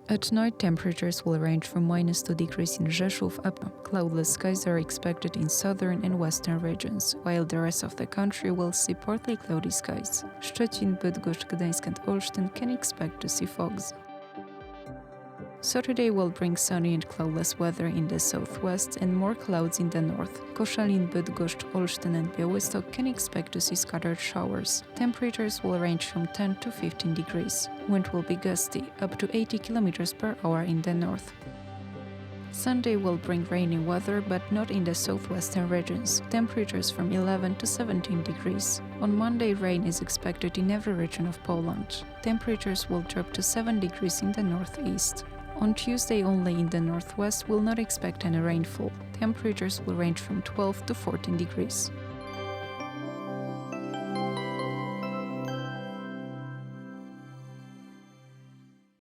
At night, temperatures will range from -2 degrees in Rzeszów up. Cloudless skies are expected in southern and western regions, while the rest of the country will see partly cloudy skies. Szczecin, Bydgoszcz, Gdańsk and Olsztyn can expect to see fogs. Saturday will bring sunny and cloudless weather in the southwest and more clouds in the north. Koszalin, Bydgoszcz, Olsztyn and Białystok can expect to see scattered showers. Temperatures will range from 10 to 15 degrees. Wind will be gusty, up to 80 km per hour in the north. Sunday will bring rainy weather, but not in the southwestern regions. Temperatures from 11 to 17 degrees. On Monday, rain is expected in every region of Poland. Temperatures will drop to 7 degrees in the northeast. On Tuesday, only in the northwest will not expect any rainfall. Temperatures will range from 12 to 14 degrees.